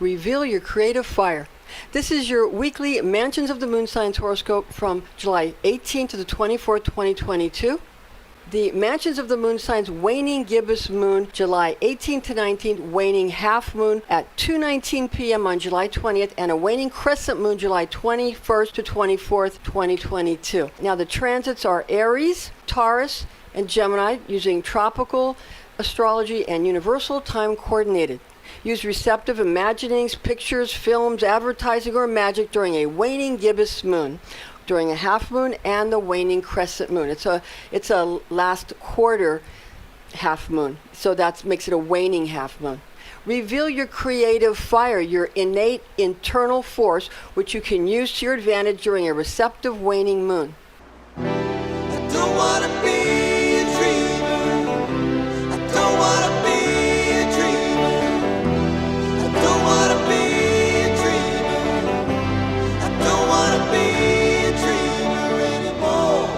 Reveal your creative fire. This is your weekly Mansions of the Moon Signs horoscope from July 18th to the 24th, 2022. The Mansions of the Moon Signs Waning Gibbous Moon, July 18th to 19th, waning half moon at 2:19 p.m. on July 20th, and a waning crescent moon, July 21st to 24th, 2022. Now the transits are Aries, Taurus, and Gemini, using tropical astrology and universal time coordinated. Use receptive imaginings, pictures, films, advertising, or magic during a waning gibbous moon, during a half moon, and the waning crescent moon. It's a last quarter half moon, so that makes it a waning half moon. Reveal your creative fire, your innate internal force, which you can use to your advantage during a receptive waning moon. I don't want to be a dreamer. I don't want to be a dreamer. I don't want to be a dreamer. I don't want to be a dreamer anymore.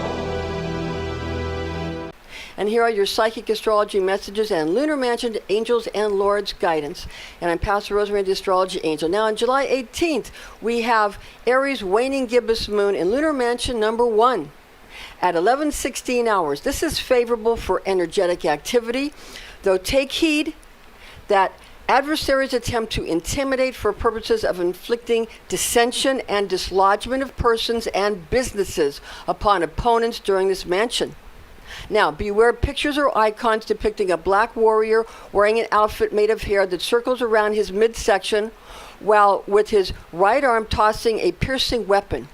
And here are your psychic astrology messages and lunar mansion angels and lords guidance. And I'm Pastor Rosemary, the astrology angel. Now on July 18th, we have Aries waning gibbous moon in lunar mansion number 1. At 11:16 hours. This is favorable for energetic activity, though take heed that adversaries attempt to intimidate for purposes of inflicting dissension and dislodgement of persons and businesses upon opponents during this mansion. Now, beware pictures or icons depicting a black warrior wearing an outfit made of hair that circles around his midsection, while with his right arm tossing a piercing weapon.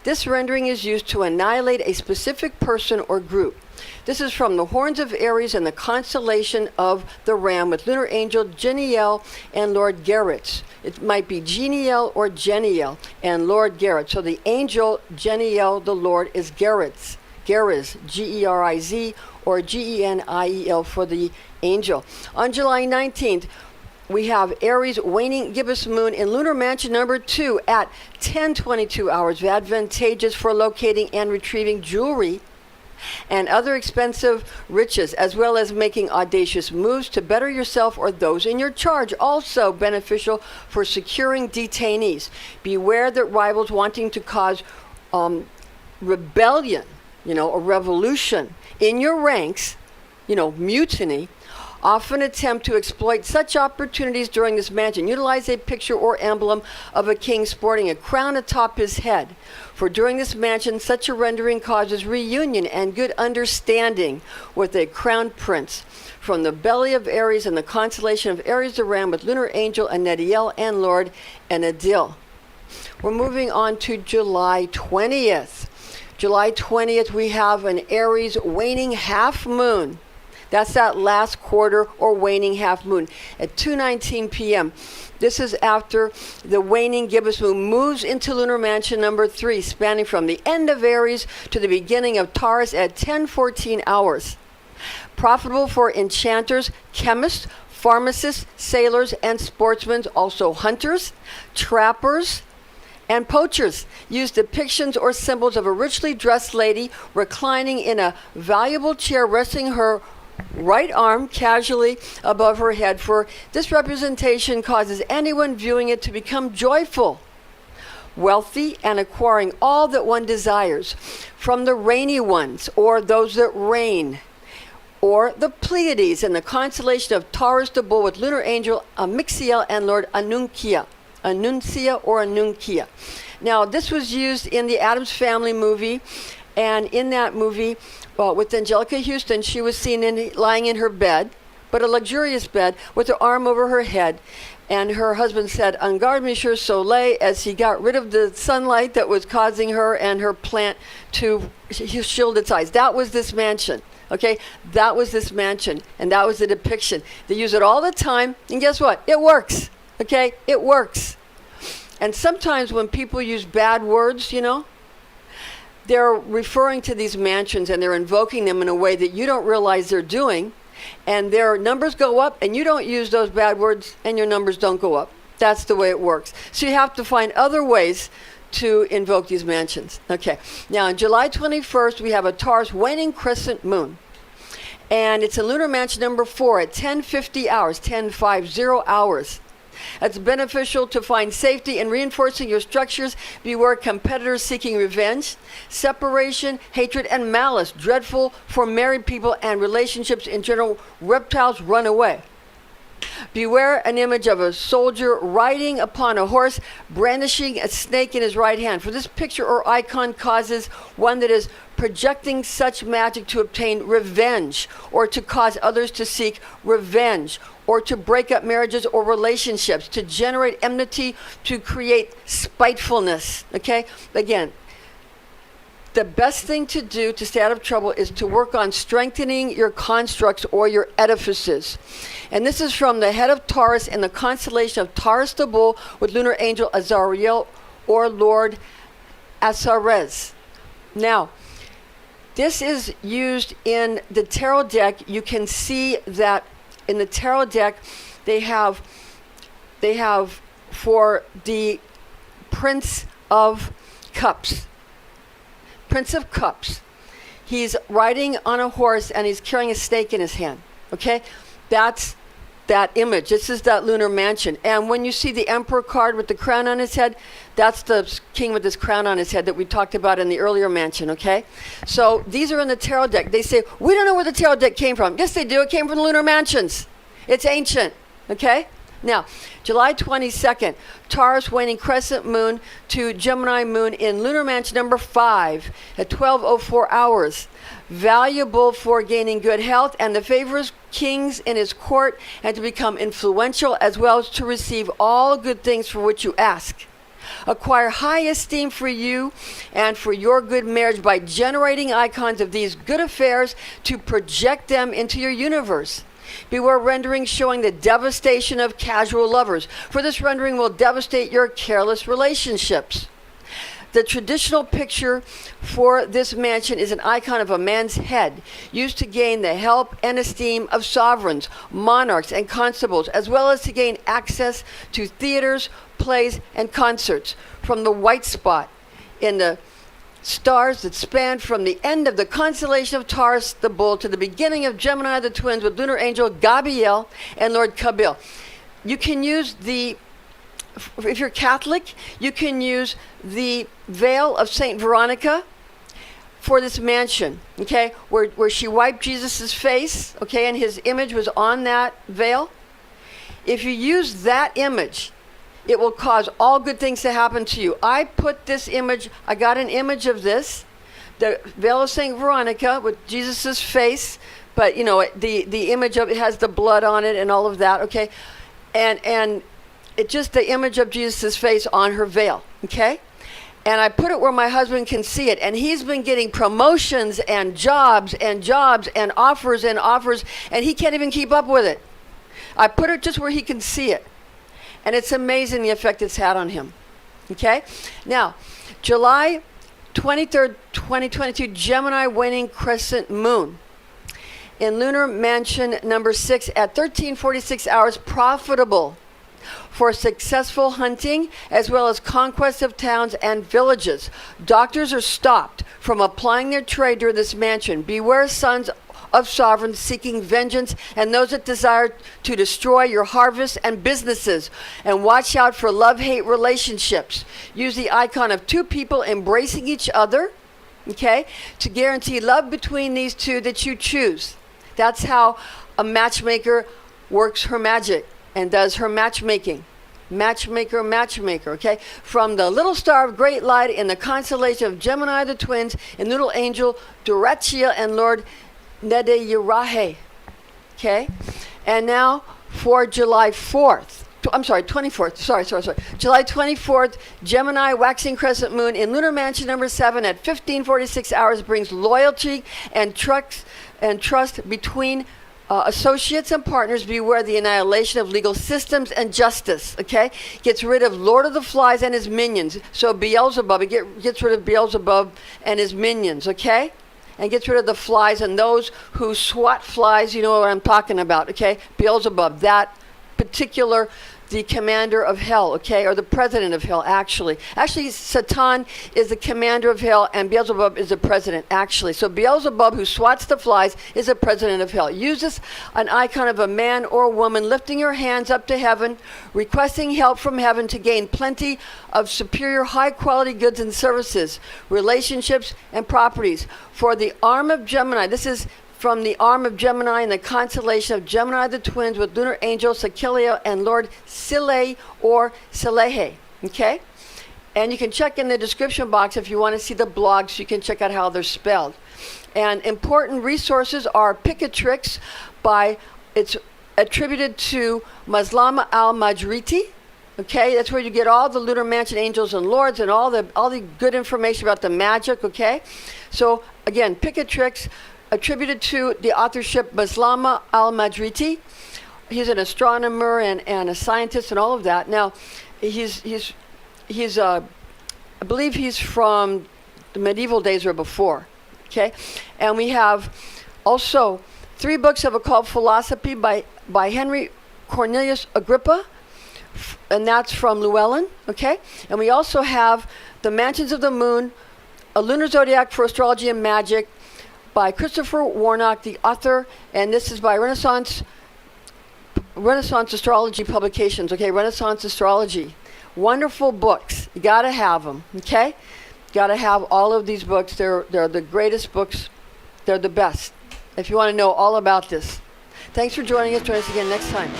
This rendering is used to annihilate a specific person or group. This is from the horns of Aries and the constellation of the Ram, with lunar angel Geniel and Lord Geritz. It might be Geniel or Geniel and Lord Geritz. So the angel Geniel, the Lord, is Geritz. Geriz, G-E-R-I-Z, or G-E-N-I-E-L for the angel. On July 19th, we have Aries waning gibbous moon in lunar mansion number 2 at 10:22 hours, advantageous for locating and retrieving jewelry and other expensive riches, as well as making audacious moves to better yourself or those in your charge. Also beneficial for securing detainees. Beware that rivals wanting to cause rebellion, a revolution in your ranks, mutiny, often attempt to exploit such opportunities during this mansion. Utilize a picture or emblem of a king sporting a crown atop his head. For during this mansion, such a rendering causes reunion and good understanding with a crown prince. From the belly of Aries and the constellation of Aries the Ram, with lunar angel Int'l and Lord Int'l. We're moving on to July 20th. July 20th, we have an Aries waning half moon. That's that last quarter or waning half moon at 2:19 p.m. This is after the waning gibbous moon moves into lunar mansion number 3, spanning from the end of Aries to the beginning of Taurus at 10:14 hours. Profitable for enchanters, chemists, pharmacists, sailors, and sportsmen, also hunters, trappers, and poachers. Use depictions or symbols of a richly dressed lady reclining in a valuable chair, resting her right arm casually above her head, for this representation causes anyone viewing it to become joyful, wealthy, and acquiring all that one desires from the rainy ones, or those that reign, or the Pleiades in the constellation of Taurus the Bull, with lunar angel Mixiel and Lord Anuncia or Anuncia. Now, this was used in the Addams Family movie, and in that movie, with Angelica Houston, she was seen lying in her bed, but a luxurious bed, with her arm over her head. And her husband said, "En garde, Monsieur Soleil," as he got rid of the sunlight that was causing her and her plant to shield its eyes. That was this mansion. Okay, that was this mansion, and that was the depiction. They use it all the time, and guess what? It works. Okay, it works. And sometimes when people use bad words, they're referring to these mansions and they're invoking them in a way that you don't realize they're doing, and their numbers go up, and you don't use those bad words and your numbers don't go up. That's the way it works. So you have to find other ways to invoke these mansions. Okay, now on July 21st, we have a Taurus waning crescent moon, and it's in lunar mansion number 4 at 10:50 hours, 10:50 hours. It's beneficial to find safety in reinforcing your structures. Beware competitors seeking revenge, separation, hatred, and malice. Dreadful for married people and relationships in general. Reptiles, run away. Beware an image of a soldier riding upon a horse, brandishing a snake in his right hand. For this picture or icon causes one that is projecting such magic to obtain revenge, or to cause others to seek revenge, or to break up marriages or relationships, to generate enmity, to create spitefulness. Okay? Again, the best thing to do to stay out of trouble is to work on strengthening your constructs or your edifices. And this is from the head of Taurus in the constellation of Taurus the Bull with lunar angel Azariel or Lord Asares. Now, this is used in the tarot deck. You can see that in the tarot deck they have for the Prince of Cups. Prince of Cups. He's riding on a horse and he's carrying a snake in his hand. Okay? That's that image. This is that lunar mansion. And when you see the Emperor card with the crown on his head, that's the king with his crown on his head that we talked about in the earlier mansion. Okay? So these are in the tarot deck. They say, we don't know where the tarot deck came from. Yes, they do. It came from the lunar mansions. It's ancient. Okay? Now, July 22nd, Taurus waning crescent moon to Gemini moon in lunar mansion number 5 at 12:04 hours. Valuable for gaining good health and the favor of kings in his court, and to become influential, as well as to receive all good things for which you ask. Acquire high esteem for you and for your good marriage by generating icons of these good affairs to project them into your universe. Beware rendering showing the devastation of casual lovers, for this rendering will devastate your careless relationships. The traditional picture for this mansion is an icon of a man's head, used to gain the help and esteem of sovereigns, monarchs, and constables, as well as to gain access to theaters, plays, and concerts. From the white spot in the stars that span from the end of the constellation of Taurus the Bull to the beginning of Gemini the Twins with lunar angel Gabriel and Lord Kabil. You can use if you're Catholic, you can use the veil of Saint Veronica for this mansion, okay, where she wiped Jesus's face, okay, and his image was on that veil. If you use that image, it will cause all good things to happen to you. I put this image, I got an image of this, the veil of Saint Veronica with Jesus's face, but you know, the image of it has the blood on it and all of that, okay? And it just the image of Jesus's face on her veil, okay? And I put it where my husband can see it, and he's been getting promotions and jobs and offers, and he can't even keep up with it. I put it just where he can see it. And it's amazing the effect it's had on him. Okay? Now, July 23rd, 2022, Gemini waning crescent moon. In lunar mansion number 6 at 13:46 hours, profitable for successful hunting as well as conquest of towns and villages. Doctors are stopped from applying their trade during this mansion. Beware sons of sovereigns seeking vengeance and those that desire to destroy your harvests and businesses. And watch out for love-hate relationships. Use the icon of two people embracing each other, okay, to guarantee love between these two that you choose. That's how a matchmaker works her magic and does her matchmaking. Matchmaker, okay? From the little star of great light in the constellation of Gemini the Twins and little angel Duracia and Lord Nedeyirahe. Okay? And now for July 4th. I'm sorry, 24th. Sorry. July 24th, Gemini waxing crescent moon in lunar mansion number 7 at 15:46 hours brings loyalty and trust between associates and partners. Beware the annihilation of legal systems and justice, okay? Gets rid of Lord of the Flies and his minions. So Beelzebub, it gets rid of Beelzebub and his minions, okay? And gets rid of the flies and those who swat flies, you know what I'm talking about, okay? Beelzebub, that particular the commander of hell, okay, or the president of hell, actually. Actually, Satan is the commander of hell, and Beelzebub is the president, actually. So Beelzebub, who swats the flies, is the president of hell. Uses an icon of a man or woman lifting your hands up to heaven, requesting help from heaven to gain plenty of superior high-quality goods and services, relationships, and properties. For the arm of Gemini, this is from the arm of Gemini in the constellation of Gemini the twins with lunar angel Sakilio and Lord Sile or Salehe. Okay? And you can check in the description box if you want to see the blogs. You can check out how they're spelled. And important resources are Imperatrix it's attributed to Maslama al-Majriti. Okay, that's where you get all the lunar mansion angels and lords and all the good information about the magic. Okay, so again, Imperatrix, attributed to the authorship Maslama al-Majriti. He's an astronomer and a scientist and all of that. Now, he's I believe he's from the medieval days or before. Okay, and we have also 3 books of occult philosophy by Henry Cornelius Agrippa, and that's from Llewellyn. Okay, and we also have The Mansions of the Moon, a Lunar Zodiac for Astrology and Magic, by Christopher Warnock, the author, and this is by Renaissance Astrology Publications. Okay, Renaissance Astrology, wonderful books. You got to have them. Okay, got to have all of these books. They're the greatest books. They're the best. If you want to know all about this, thanks for joining us. Join us again next time.